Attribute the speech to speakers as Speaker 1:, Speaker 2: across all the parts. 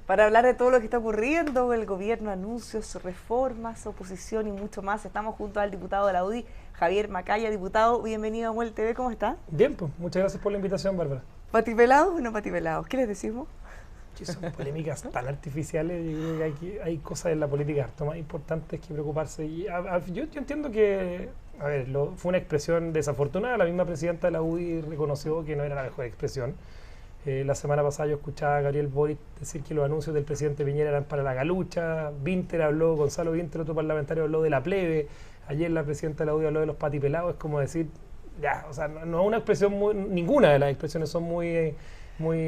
Speaker 1: para hablar de todo lo que está ocurriendo, el gobierno, anuncios, reformas, oposición y mucho más. Estamos junto al diputado de la UDI, Javier Macaya. Diputado, bienvenido a Muel TV, ¿cómo está?
Speaker 2: Bien, pues muchas gracias por la invitación, Bárbara.
Speaker 1: ¿Patipelados o no patipelados? ¿Qué les decimos?
Speaker 2: Sí, son polémicas tan artificiales. Yo creo que hay cosas en la política harto más importantes que preocuparse. Y yo entiendo que, a ver, fue una expresión desafortunada. La misma presidenta de la UDI reconoció que no era la mejor expresión. La semana pasada yo escuchaba a Gabriel Boric decir que los anuncios del presidente Piñera eran para la galucha. Gonzalo Vinter, otro parlamentario, habló de la plebe. Ayer la presidenta de la UDI habló de los patipelados. Es como decir, ya, o sea, no es una expresión ninguna de las expresiones son muy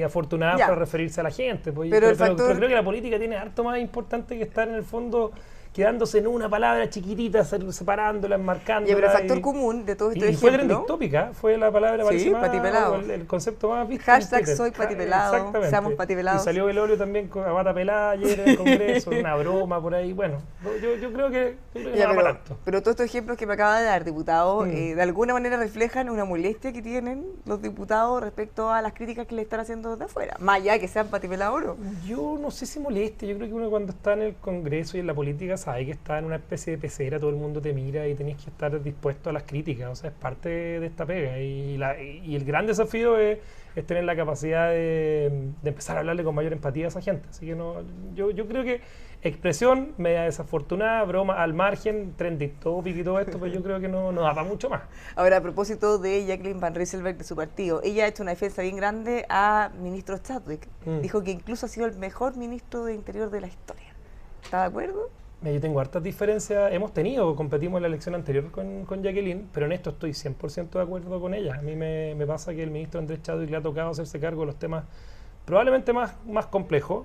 Speaker 2: afortunadas para referirse a la gente. Pues, pero creo que la política tiene harto más importante que estar en el fondo quedándose en una palabra chiquitita, separándola, enmarcándola.
Speaker 1: Pero el factor común de todo esto
Speaker 2: y fue trending topic, fue la palabra
Speaker 1: sí, patipelado.
Speaker 2: El concepto más visto.
Speaker 1: Hashtag soy patipelado,
Speaker 2: exactamente.
Speaker 1: seamos patipelados.
Speaker 2: Y salió Belolio también con a bata pelada ayer en el Congreso, una broma por ahí. Bueno, yo creo que
Speaker 1: ya, no va para tanto. Pero todos estos ejemplos que me acaba de dar, diputado, de alguna manera reflejan una molestia que tienen los diputados respecto a las críticas que le están haciendo desde afuera, más allá de que sean patipelados o no.
Speaker 2: Yo no sé si molestia, yo creo que uno cuando está en el Congreso y en la política sabe que está en una especie de pecera, todo el mundo te mira y tenés que estar dispuesto a las críticas, o sea, es parte de esta pega y el gran desafío es tener la capacidad de empezar a hablarle con mayor empatía a esa gente, así que yo creo que expresión media desafortunada, broma al margen, trending topic y todo esto, pues yo creo que no da para mucho más.
Speaker 1: Ahora, a propósito de Jacqueline Van Rieselbergh, de su partido, ella ha hecho una defensa bien grande a ministro Chadwick, dijo que incluso ha sido el mejor ministro de Interior de la historia. ¿Está de acuerdo?
Speaker 2: Yo tengo hartas diferencias, competimos en la elección anterior con Jacqueline, pero en esto estoy 100% de acuerdo con ella. A mí me pasa que el ministro Andrés Chadwick le ha tocado hacerse cargo de los temas probablemente más complejos.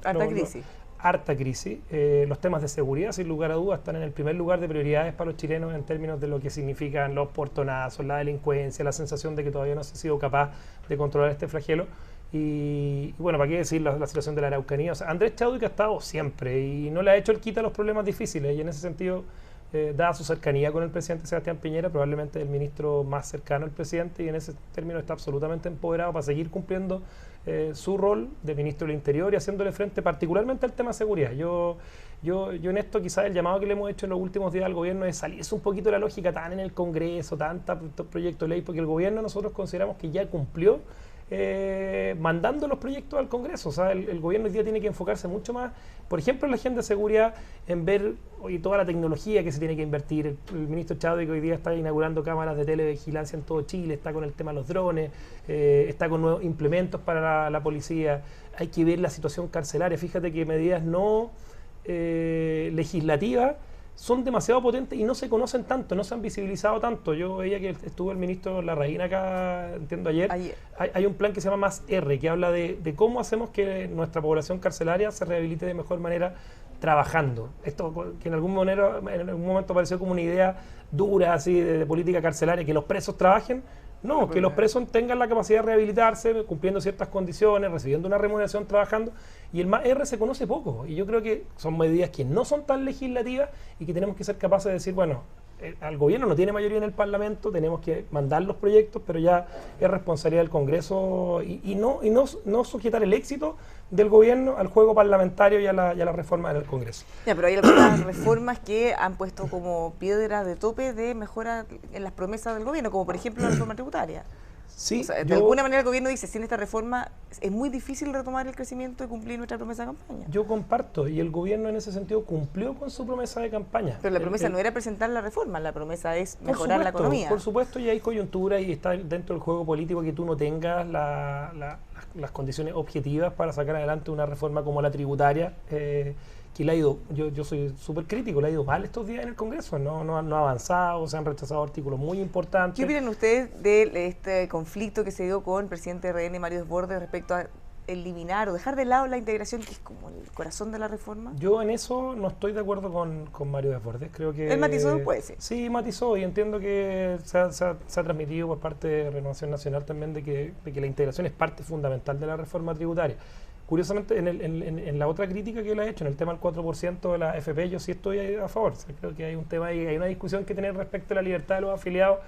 Speaker 2: Harta crisis. Los temas de seguridad, sin lugar a dudas, están en el primer lugar de prioridades para los chilenos en términos de lo que significan los portonazos, la delincuencia, la sensación de que todavía no se ha sido capaz de controlar este flagelo. Y bueno, ¿para qué decir la situación de la Araucanía? O sea, Andrés Chadwick ha estado siempre y no le ha hecho el quita a los problemas difíciles y en ese sentido, dada su cercanía con el presidente Sebastián Piñera, probablemente el ministro más cercano al presidente y en ese término está absolutamente empoderado para seguir cumpliendo su rol de ministro del Interior y haciéndole frente particularmente al tema de seguridad. Yo en esto quizás el llamado que le hemos hecho en los últimos días al gobierno es salirse un poquito de la lógica tan en el Congreso, tantos proyectos de ley, porque el gobierno nosotros consideramos que ya cumplió mandando los proyectos al Congreso. O sea, el gobierno hoy día tiene que enfocarse mucho más, por ejemplo, en la agenda de seguridad, en ver hoy toda la tecnología que se tiene que invertir. El ministro Chadwick hoy día está inaugurando cámaras de televigilancia en todo Chile, está con el tema de los drones, está con nuevos implementos para la policía. Hay que ver la situación carcelaria. Fíjate que medidas no legislativas son demasiado potentes y no se conocen tanto, no se han visibilizado tanto. Yo veía que estuvo el ministro Larraín acá, entiendo ayer. Hay un plan que se llama Más R, que habla de cómo hacemos que nuestra población carcelaria se rehabilite de mejor manera trabajando. Esto que en algún momento pareció como una idea dura así de política carcelaria, que los presos trabajen. No, que los presos tengan la capacidad de rehabilitarse, cumpliendo ciertas condiciones, recibiendo una remuneración, trabajando. Y el Más R se conoce poco. Y yo creo que son medidas que no son tan legislativas y que tenemos que ser capaces de decir, bueno, al gobierno no tiene mayoría en el Parlamento, tenemos que mandar los proyectos, pero ya es responsabilidad del Congreso y no sujetar el éxito del gobierno al juego parlamentario y a la reforma en el Congreso.
Speaker 1: Ya, pero hay algunas reformas que han puesto como piedras de tope de mejora en las promesas del gobierno, como por ejemplo la reforma tributaria.
Speaker 2: Sí,
Speaker 1: o sea, de alguna manera el gobierno dice, sin esta reforma es muy difícil retomar el crecimiento y cumplir nuestra promesa de campaña.
Speaker 2: Yo comparto, y el gobierno en ese sentido cumplió con su promesa de campaña.
Speaker 1: Pero la promesa no era presentar la reforma, la promesa es mejorar la economía.
Speaker 2: Por supuesto, y hay coyuntura y está dentro del juego político que tú no tengas las condiciones objetivas para sacar adelante una reforma como la tributaria, que le ha ido, yo soy súper crítico, le ha ido mal estos días en el Congreso, no ha avanzado, se han rechazado artículos muy importantes.
Speaker 1: ¿Qué opinan ustedes de este conflicto que se dio con el presidente RN, Mario Desbordes, respecto a eliminar o dejar de lado la integración, que es como el corazón de la reforma?
Speaker 2: Yo en eso no estoy de acuerdo con Mario Desbordes, creo que...
Speaker 1: ¿Él matizó después?
Speaker 2: Sí, matizó, y entiendo que se ha transmitido por parte de Renovación Nacional también de que la integración es parte fundamental de la reforma tributaria. Curiosamente, en la otra crítica que él ha hecho, en el tema del 4% de la FP, yo sí estoy a favor. O sea, creo que hay un tema ahí, hay una discusión que tener respecto a la libertad de los afiliados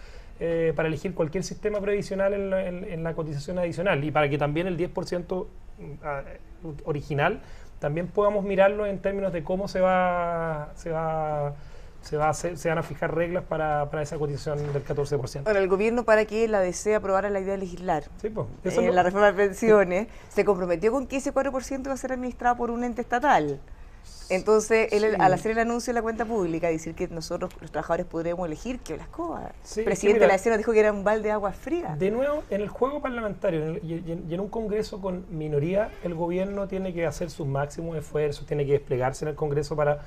Speaker 2: para elegir cualquier sistema previsional en la cotización adicional y para que también el 10% original también podamos mirarlo en términos de cómo se van a fijar reglas para esa cotización del 14%.
Speaker 1: Ahora, el gobierno, para que la DC aprobara la idea de legislar
Speaker 2: Sí, pues,
Speaker 1: la reforma de pensiones, se comprometió con que ese 4% iba a ser administrado por un ente estatal. Entonces, él, al hacer el anuncio en la cuenta pública, decir que nosotros, los trabajadores, podremos elegir, que la escoba.
Speaker 2: Sí,
Speaker 1: el presidente de la DC nos dijo que era un balde de agua fría.
Speaker 2: De nuevo, en el juego parlamentario y en un Congreso con minoría, el gobierno tiene que hacer sus máximos esfuerzos, tiene que desplegarse en el Congreso para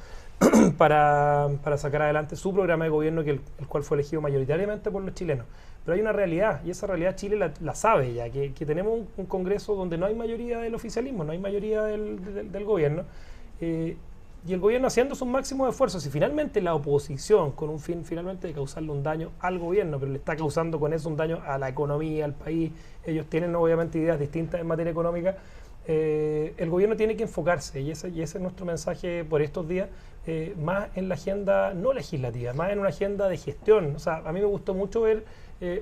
Speaker 2: sacar adelante su programa de gobierno, el cual fue elegido mayoritariamente por los chilenos. Pero hay una realidad, y esa realidad Chile la sabe ya, que tenemos un Congreso donde no hay mayoría del oficialismo, no hay mayoría del gobierno, y el gobierno haciendo sus máximos esfuerzos, y finalmente la oposición, con un fin finalmente de causarle un daño al gobierno, pero le está causando con eso un daño a la economía, al país, ellos tienen obviamente ideas distintas en materia económica, el gobierno tiene que enfocarse, y ese es nuestro mensaje por estos días, más en la agenda no legislativa, más en una agenda de gestión. O sea, a mí me gustó mucho ver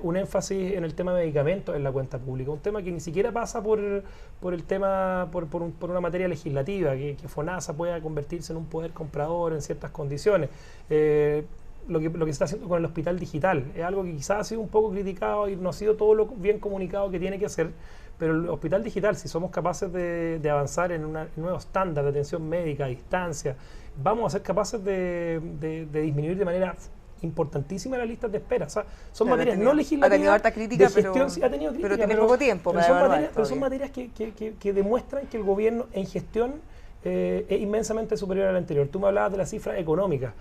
Speaker 2: un énfasis en el tema de medicamentos en la cuenta pública, un tema que ni siquiera pasa por el tema, por una materia legislativa, que FONASA pueda convertirse en un poder comprador en ciertas condiciones. Lo que se está haciendo con el hospital digital es algo que quizás ha sido un poco criticado y no ha sido todo lo bien comunicado que tiene que ser, pero el hospital digital, si somos capaces de avanzar en un nuevo estándar de atención médica a distancia, vamos a ser capaces de disminuir de manera importantísima las listas de espera. O sea, son materias no legislativas.
Speaker 1: Ha tenido harta crítica,
Speaker 2: de gestión, sí, ha tenido crítica,
Speaker 1: pero tiene poco tiempo para
Speaker 2: pero son materias que demuestran que el gobierno en gestión es inmensamente superior al anterior. Tú me hablabas de las cifras económicas.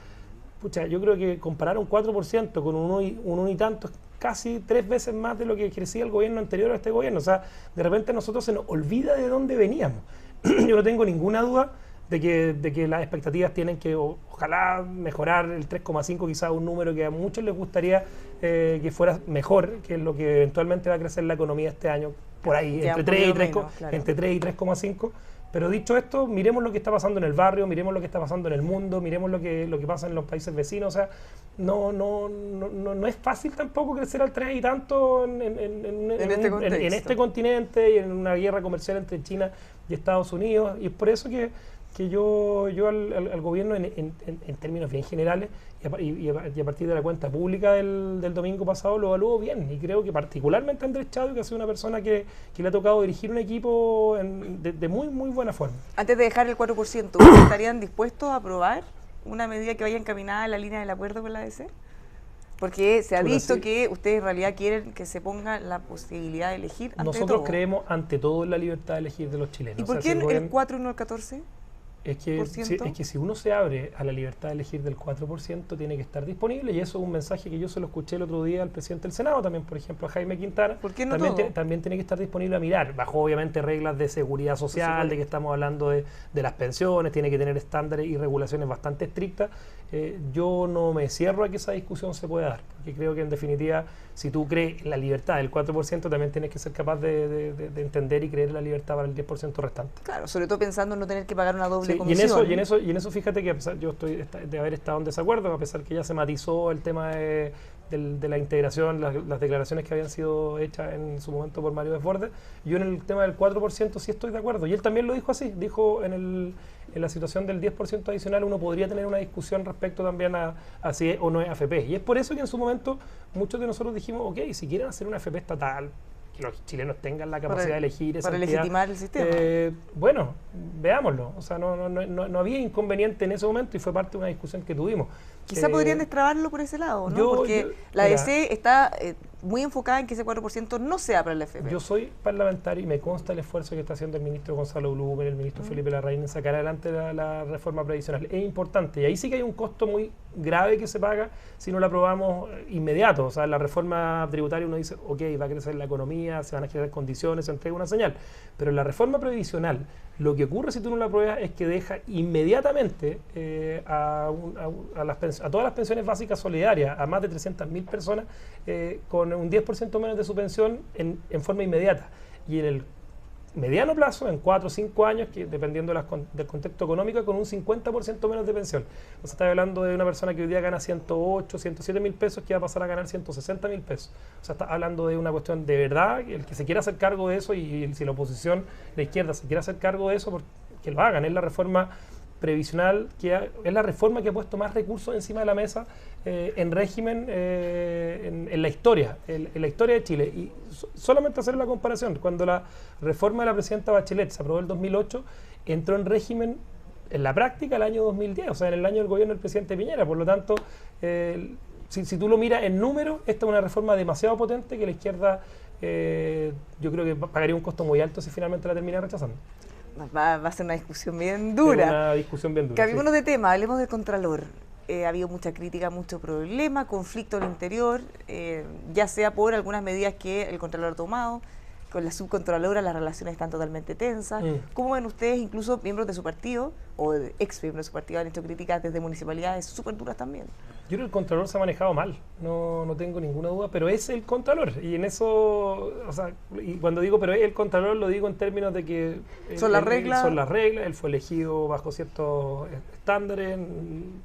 Speaker 2: Pucha, yo creo que comparar un 4% con un 1 y tanto es casi 3 veces más de lo que crecía el gobierno anterior a este gobierno. O sea, de repente a nosotros se nos olvida de dónde veníamos. Yo no tengo ninguna duda de que las expectativas tienen que, ojalá, mejorar el 3,5, quizás un número que a muchos les gustaría que fuera mejor, que es lo que eventualmente va a crecer la economía este año, por ahí, entre 3 y 3,5. Pero dicho esto, miremos lo que está pasando en el barrio, miremos lo que está pasando en el mundo, miremos lo que pasa en los países vecinos. O sea, no es fácil tampoco crecer al 3 y tanto en este continente y en una guerra comercial entre China y Estados Unidos. Y es por eso que yo al gobierno en términos bien generales y a partir de la cuenta pública del domingo pasado lo evalúo bien, y creo que particularmente Andrés Chadwick, que ha sido una persona que le ha tocado dirigir un equipo de muy muy buena forma.
Speaker 1: Antes de dejar el 4%, ¿ustedes estarían dispuestos a aprobar una medida que vaya encaminada en la línea del acuerdo con la ADC? Porque se ha visto que ustedes en realidad quieren que se ponga la posibilidad de elegir ante
Speaker 2: Nosotros
Speaker 1: todo.
Speaker 2: Creemos ante todo en la libertad de elegir de los chilenos.
Speaker 1: ¿Y por qué el 4 y no el 14%?
Speaker 2: Es que si uno se abre a la libertad de elegir del 4%, tiene que estar disponible, y eso es un mensaje que yo se lo escuché el otro día al presidente del Senado, también, por ejemplo, a Jaime Quintana.
Speaker 1: ¿Por qué no
Speaker 2: también tiene que estar disponible a mirar, bajo obviamente reglas de seguridad social, de que estamos hablando de las pensiones, tiene que tener estándares y regulaciones bastante estrictas. Yo no me cierro a que esa discusión se pueda dar, porque creo que en definitiva, si tú crees en la libertad del 4%, también tienes que ser capaz de entender y creer en la libertad para el 10% restante.
Speaker 1: Claro, sobre todo pensando en no tener que pagar una doble comisión.
Speaker 2: Y en eso fíjate que a pesar, yo estoy de haber estado en desacuerdo, a pesar que ya se matizó el tema de la integración, las declaraciones que habían sido hechas en su momento por Mario Desbordes, yo en el tema del 4% sí estoy de acuerdo, y él también lo dijo así, dijo en la situación del 10% adicional uno podría tener una discusión respecto también a si es o no es AFP, y es por eso que en su momento muchos de nosotros dijimos, ok, si quieren hacer una AFP estatal, que los chilenos tengan la capacidad de elegir esa
Speaker 1: para
Speaker 2: entidad,
Speaker 1: legitimar el sistema.
Speaker 2: Bueno, veámoslo. O sea, no había inconveniente en ese momento, y fue parte de una discusión que tuvimos.
Speaker 1: Quizá podrían destrabarlo por ese lado, ¿no? Porque la ADC está muy enfocada en que ese 4% no sea para el FP.
Speaker 2: Yo soy parlamentario y me consta el esfuerzo que está haciendo el ministro Gonzalo Blumen, el ministro Felipe Larraín en sacar adelante la reforma previsional. Es importante, y ahí sí que hay un costo muy grave que se paga si no la aprobamos inmediato. O sea, la reforma tributaria uno dice, ok, va a crecer la economía, se van a generar condiciones, se entrega una señal. Pero en la reforma previsional, lo que ocurre si tú no la apruebas es que deja inmediatamente a todas las pensiones básicas solidarias, a más de 300.000 personas, con un 10% menos de su pensión en forma inmediata. Y en el mediano plazo, en 4 o 5 años, que dependiendo del contexto económico, con un 50% menos de pensión. O sea, está hablando de una persona que hoy día gana 108, 107.000 pesos, que va a pasar a ganar 160.000 pesos. O sea, está hablando de una cuestión de verdad, el que se quiera hacer cargo de eso, y si la oposición, la izquierda, se quiere hacer cargo de eso, que lo hagan. Es la reforma previsional, es la reforma que ha puesto más recursos encima de la mesa en régimen en la historia, en la historia de Chile. Y solamente hacer la comparación, cuando la reforma de la presidenta Bachelet se aprobó en el 2008, entró en régimen en la práctica el año 2010, o sea, en el año del gobierno del presidente Piñera. Por lo tanto, si tú lo miras en números, esta es una reforma demasiado potente que la izquierda yo creo que pagaría un costo muy alto si finalmente la termina rechazando.
Speaker 1: Va a ser una discusión bien dura.
Speaker 2: Una discusión bien dura.
Speaker 1: Cambiémonos de tema, hablemos del Contralor. Ha habido mucha crítica, mucho problema, conflicto al interior, ya sea por algunas medidas que el Contralor ha tomado. Con la subcontralora las relaciones están totalmente tensas. ¿Cómo ven ustedes, incluso miembros de su partido o ex miembros de su partido han hecho críticas desde municipalidades súper duras también?
Speaker 2: Yo creo que el Contralor se ha manejado mal, no tengo ninguna duda, pero es el Contralor. Y en eso, o sea, y cuando digo pero es el Contralor, lo digo en términos de que
Speaker 1: son las reglas.
Speaker 2: Son las reglas, él fue elegido bajo ciertos estándares,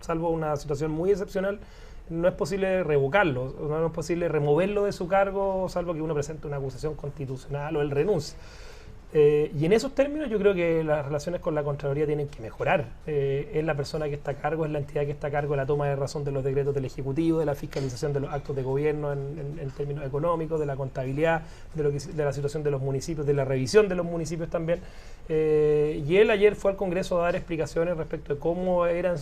Speaker 2: salvo una situación muy excepcional. No es posible revocarlo, no es posible removerlo de su cargo, salvo que uno presente una acusación constitucional o él renuncie. Y en esos términos yo creo que las relaciones con la Contraloría tienen que mejorar. Es la persona que está a cargo, es la entidad que está a cargo de la toma de razón de los decretos del Ejecutivo, de la fiscalización de los actos de gobierno en términos económicos, de la contabilidad, de la situación de los municipios, de la revisión de los municipios también. Y él ayer fue al Congreso a dar explicaciones respecto de cómo eran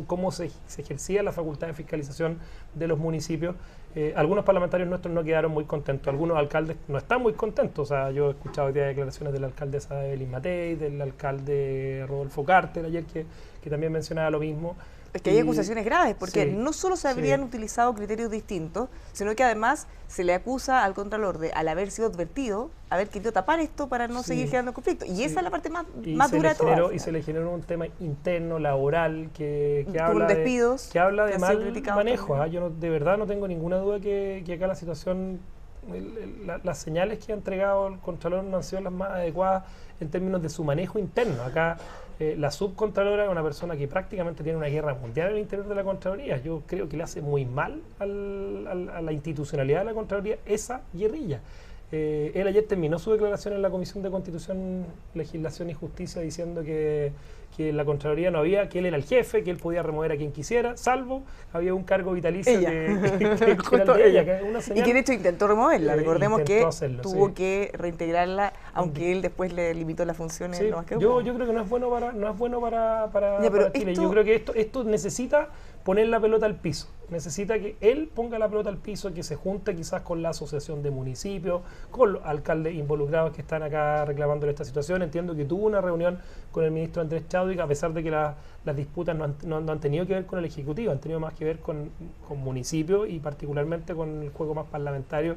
Speaker 2: cómo se ejercía la facultad de fiscalización de los municipios. Algunos parlamentarios nuestros no quedaron muy contentos, algunos alcaldes no están muy contentos. O sea, yo he escuchado hoy día declaraciones de la alcaldesa Evelyn Matei, del alcalde Rodolfo Carter ayer que también mencionaba lo mismo.
Speaker 1: Es que hay acusaciones graves, porque
Speaker 2: sí,
Speaker 1: no solo se habrían utilizado criterios distintos, sino que además se le acusa al Contralor de, al haber sido advertido, haber querido tapar esto para no seguir generando conflicto. Y esa es la parte más dura de todas.
Speaker 2: Y se le generó un tema interno, laboral, que habla
Speaker 1: despidos,
Speaker 2: que habla de mal manejo. Yo de verdad no tengo ninguna duda que acá la situación, las señales que ha entregado el Contralor no han sido las más adecuadas en términos de su manejo interno. Acá la subcontralora es una persona que prácticamente tiene una guerra mundial en el interior de la Contraloría. Yo creo que le hace muy mal a la institucionalidad de la Contraloría esa guerrilla. Él ayer terminó su declaración en la Comisión de Constitución, Legislación y Justicia diciendo que en la Contraloría no había, que él era el jefe, que él podía remover a quien quisiera, salvo había un cargo vitalicio que era de ella, que una señal,
Speaker 1: y que de hecho intentó removerla. Recordemos que
Speaker 2: hacerlo,
Speaker 1: tuvo que reintegrarla, aunque él después le limitó las funciones.
Speaker 2: Sí,
Speaker 1: no más que
Speaker 2: yo creo que no es bueno para Chile. Yo creo que esto necesita poner la pelota al piso. Necesita que él ponga la pelota al piso, que se junte quizás con la asociación de municipios, con los alcaldes involucrados que están acá reclamando esta situación. Entiendo que tuvo una reunión con el ministro Andrés Chadwick, a pesar de que las disputas no han tenido que ver con el Ejecutivo, han tenido más que ver con municipios y particularmente con el juego más parlamentario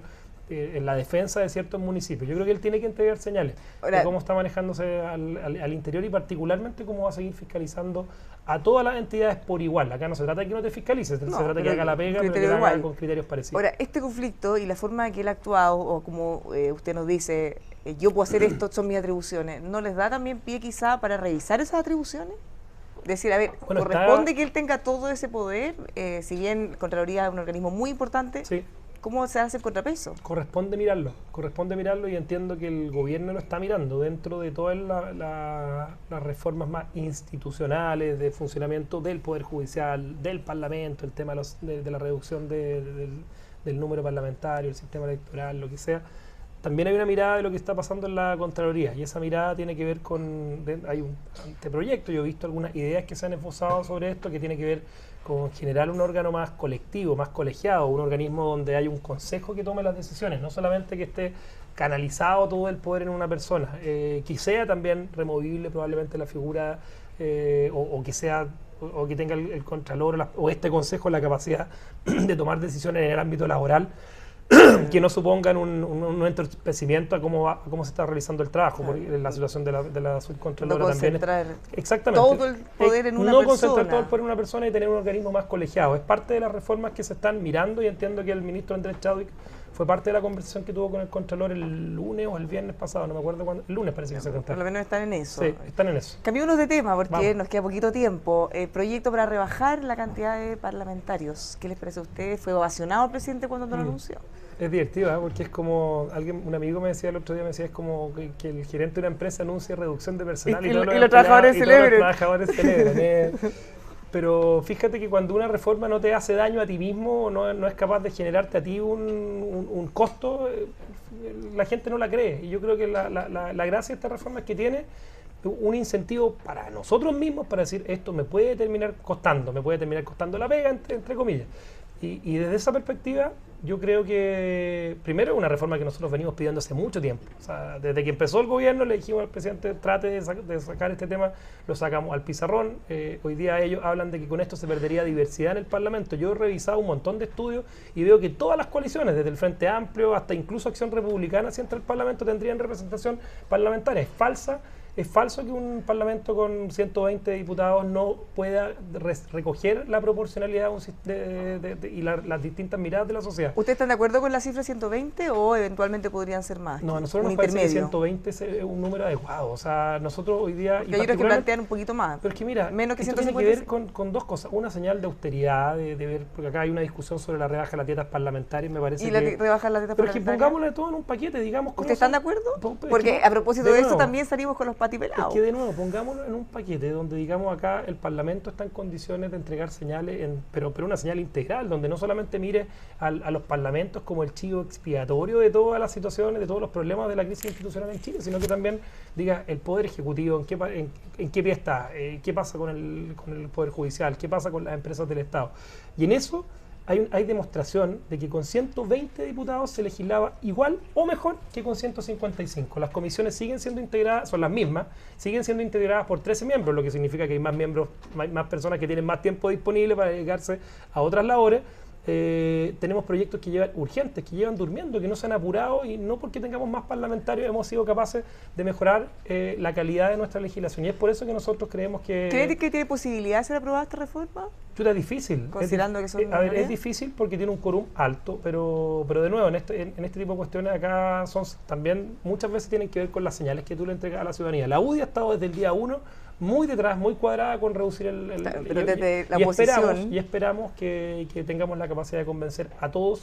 Speaker 2: en la defensa de ciertos municipios. Yo creo que él tiene que entregar señales de cómo está manejándose al interior y particularmente cómo va a seguir fiscalizando a todas las entidades por igual. Acá no se trata de que no te fiscalices, se trata de que haga la pega, pero que la haga con criterios parecidos.
Speaker 1: Ahora, este conflicto y la forma en que él ha actuado, o como usted nos dice, yo puedo hacer esto, son mis atribuciones, ¿no les da también pie quizá para revisar esas atribuciones? Decir, a ver, ¿corresponde que él tenga todo ese poder? Si bien Contraloría es un organismo muy importante,
Speaker 2: sí.
Speaker 1: ¿Cómo se hace el contrapeso?
Speaker 2: Corresponde mirarlo y entiendo que el gobierno lo está mirando dentro de todas las reformas más institucionales de funcionamiento del Poder Judicial, del Parlamento, el tema de la reducción del número parlamentario, el sistema electoral, lo que sea. También hay una mirada de lo que está pasando en la Contraloría y esa mirada tiene que ver hay un anteproyecto, yo he visto algunas ideas que se han esbozado sobre esto que tiene que ver con generar un órgano más colectivo, más colegiado, un organismo donde hay un consejo que tome las decisiones, no solamente que esté canalizado todo el poder en una persona, que sea también removible probablemente la figura o que tenga el Contralor o este consejo la capacidad de tomar decisiones en el ámbito laboral que no supongan un entorpecimiento a cómo se está realizando el trabajo, porque la situación de la subcontralora
Speaker 1: no
Speaker 2: también exactamente
Speaker 1: todo el poder en una
Speaker 2: persona. No
Speaker 1: concentrar
Speaker 2: todo el poder en una persona y tener un organismo más colegiado. Es parte de las reformas que se están mirando y entiendo que el ministro Andrés Chadwick fue parte de la conversación que tuvo con el Contralor el lunes o el viernes pasado, no me acuerdo cuándo, el lunes parece que se contó.
Speaker 1: Por lo menos están en eso.
Speaker 2: Sí, están en eso.
Speaker 1: Cambiémonos de tema porque
Speaker 2: Vamos.
Speaker 1: nos queda poquito tiempo. Proyecto para rebajar la cantidad de parlamentarios. ¿Qué les parece a ustedes? ¿Fue ovacionado el presidente cuando lo anunció?
Speaker 2: Es divertido, ¿eh? Porque es como, un amigo me decía el otro día, me decía, es como que el gerente de una empresa anuncia reducción de personal y
Speaker 1: los trabajadores
Speaker 2: celebran. Pero fíjate que cuando una reforma no te hace daño a ti mismo, no es capaz de generarte a ti un costo, la gente no la cree. Y yo creo que la gracia de esta reforma es que tiene un incentivo para nosotros mismos para decir, esto me puede terminar costando la pega, entre comillas. Y desde esa perspectiva, yo creo que, primero, es una reforma que nosotros venimos pidiendo hace mucho tiempo. O sea, desde que empezó el gobierno le dijimos al presidente, trate de sacar este tema, lo sacamos al pizarrón. Hoy día ellos hablan de que con esto se perdería diversidad en el Parlamento. Yo he revisado un montón de estudios y veo que todas las coaliciones, desde el Frente Amplio hasta incluso Acción Republicana, si entra el Parlamento, tendrían representación parlamentaria. Es falso que un Parlamento con 120 diputados no pueda recoger la proporcionalidad y las distintas miradas de la sociedad.
Speaker 1: ¿Ustedes están de acuerdo con la cifra 120 o eventualmente podrían ser más?
Speaker 2: No, a nosotros nos parece que 120 es un número adecuado. O sea, nosotros hoy día...
Speaker 1: Yo creo que plantean un poquito más.
Speaker 2: Pero es que mira,
Speaker 1: menos que
Speaker 2: esto
Speaker 1: 150.
Speaker 2: tiene que ver con dos cosas. Una señal de austeridad, de ver, porque acá hay una discusión sobre la rebaja de las dietas parlamentarias, me parece.
Speaker 1: ¿Y la rebaja de las dietas parlamentarias?
Speaker 2: Pero es que pongámosle todo en un paquete, digamos.
Speaker 1: ¿Ustedes están de acuerdo? Porque a propósito de esto también salimos con los patipelados.
Speaker 2: Es que de nuevo, pongámoslo en un paquete donde, digamos, acá el Parlamento está en condiciones de entregar señales, pero una señal integral, donde no solamente mire a los parlamentos como el chivo expiatorio de todas las situaciones, de todos los problemas de la crisis institucional en Chile, sino que también diga el Poder Ejecutivo, en qué pie está, qué pasa con el Poder Judicial, qué pasa con las empresas del Estado. Y en eso hay demostración de que con 120 diputados se legislaba igual o mejor que con 155. Las comisiones siguen siendo integradas, son las mismas, siguen siendo integradas por 13 miembros, lo que significa que hay más miembros, más personas que tienen más tiempo disponible para dedicarse a otras labores. Tenemos proyectos que llevan urgentes, que llevan durmiendo, que no se han apurado, y no porque tengamos más parlamentarios hemos sido capaces de mejorar la calidad de nuestra legislación. Y es por eso que nosotros creemos que...
Speaker 1: ¿Cree que tiene posibilidad de ser aprobada esta reforma?
Speaker 2: Es difícil.
Speaker 1: Considerando que son...
Speaker 2: es difícil porque tiene un quórum alto, pero de nuevo, en este tipo de cuestiones acá también muchas veces tienen que ver con las señales que tú le entregas a la ciudadanía. La UDI ha estado desde el día 1 muy detrás, muy cuadrada con reducir
Speaker 1: pero desde la oposición...
Speaker 2: Y esperamos que tengamos la capacidad de convencer a todo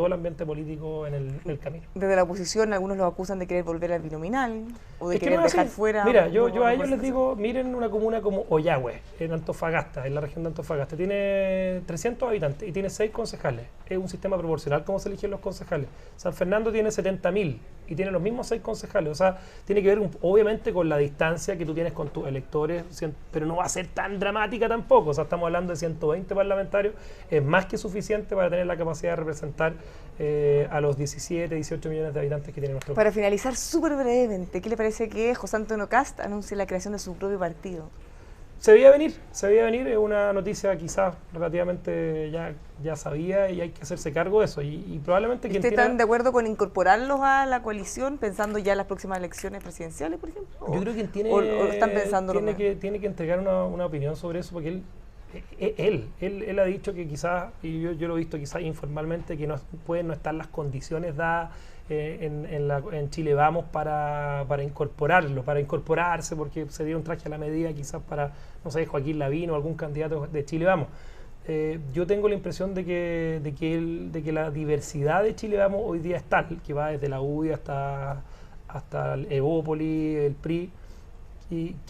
Speaker 2: el ambiente político en el camino.
Speaker 1: Desde la oposición algunos los acusan de querer volver al binominal o de querer dejar fuera...
Speaker 2: Mira, yo a ellos les digo, miren una comuna como Ollagüe, en Antofagasta, en la región de Antofagasta. Tiene 300 habitantes y tiene 6 concejales. Es un sistema proporcional como se eligen los concejales. San Fernando tiene 70.000 y tiene los mismos 6 concejales. O sea, tiene que ver obviamente con la distancia que tú tienes con tus electores, pero no va a ser tan dramática tampoco. O sea, estamos hablando de 120 parlamentarios. Es más que suficiente para tener la capacidad de representar a los 17, 18 millones de habitantes que tiene nuestro país.
Speaker 1: Para finalizar, súper brevemente, ¿qué le parece que José Antonio Kast anuncie la creación de su propio partido?
Speaker 2: Se veía venir, es una noticia quizás relativamente ya sabía, y hay que hacerse cargo de eso. Y probablemente quien
Speaker 1: ¿Ustedes están de acuerdo con incorporarlos a la coalición, pensando ya en las próximas elecciones presidenciales, por ejemplo?
Speaker 2: Yo creo que
Speaker 1: ¿O están pensando
Speaker 2: tiene que entregar una opinión sobre eso, porque él ha dicho que quizás, y yo lo he visto quizás informalmente, que pueden no estar las condiciones dadas en Chile Vamos para incorporarse, porque se dio un traje a la medida quizás para, no sé, Joaquín Lavín o algún candidato de Chile Vamos. Yo tengo la impresión de que la diversidad de Chile Vamos hoy día es tal, que va desde la UDI hasta el Evópoli, el PRI.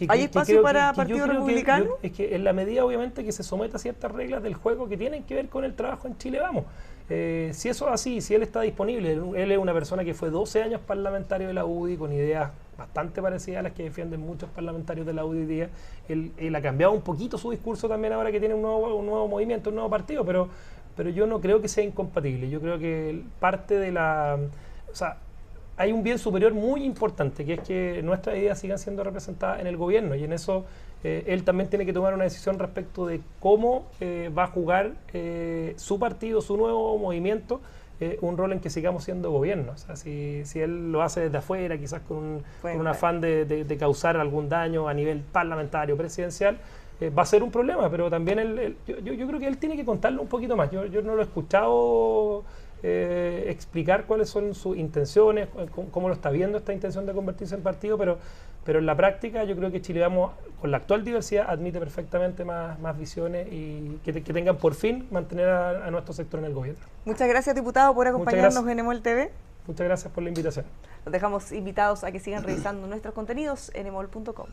Speaker 1: ¿Hay espacio para Partido Republicano?
Speaker 2: Es que en la medida, obviamente, que se someta a ciertas reglas del juego que tienen que ver con el trabajo en Chile Vamos. Si eso es así, si él está disponible, él es una persona que fue 12 años parlamentario de la UDI con ideas bastante parecidas a las que defienden muchos parlamentarios de la UDI hoy día. Él ha cambiado un poquito su discurso también ahora que tiene un nuevo movimiento, un nuevo partido, pero yo no creo que sea incompatible. Yo creo que parte de o sea, hay un bien superior muy importante, que es que nuestras ideas sigan siendo representadas en el gobierno, y en eso él también tiene que tomar una decisión respecto de cómo va a jugar su partido, su nuevo movimiento, un rol en que sigamos siendo gobierno. O sea, si él lo hace desde afuera, quizás con un afán de causar algún daño a nivel parlamentario, presidencial, va a ser un problema, pero también yo creo que él tiene que contarlo un poquito más. Yo no lo he escuchado explicar cuáles son sus intenciones, cómo lo está viendo esta intención de convertirse en partido, pero en la práctica yo creo que Chile Vamos, con la actual diversidad, admite perfectamente más visiones y que tengan por fin mantener a nuestro sector en el gobierno.
Speaker 1: Muchas gracias, diputado, por acompañarnos en EMOL TV.
Speaker 2: Muchas gracias por la invitación.
Speaker 1: Los dejamos invitados a que sigan revisando nuestros contenidos en emol.com.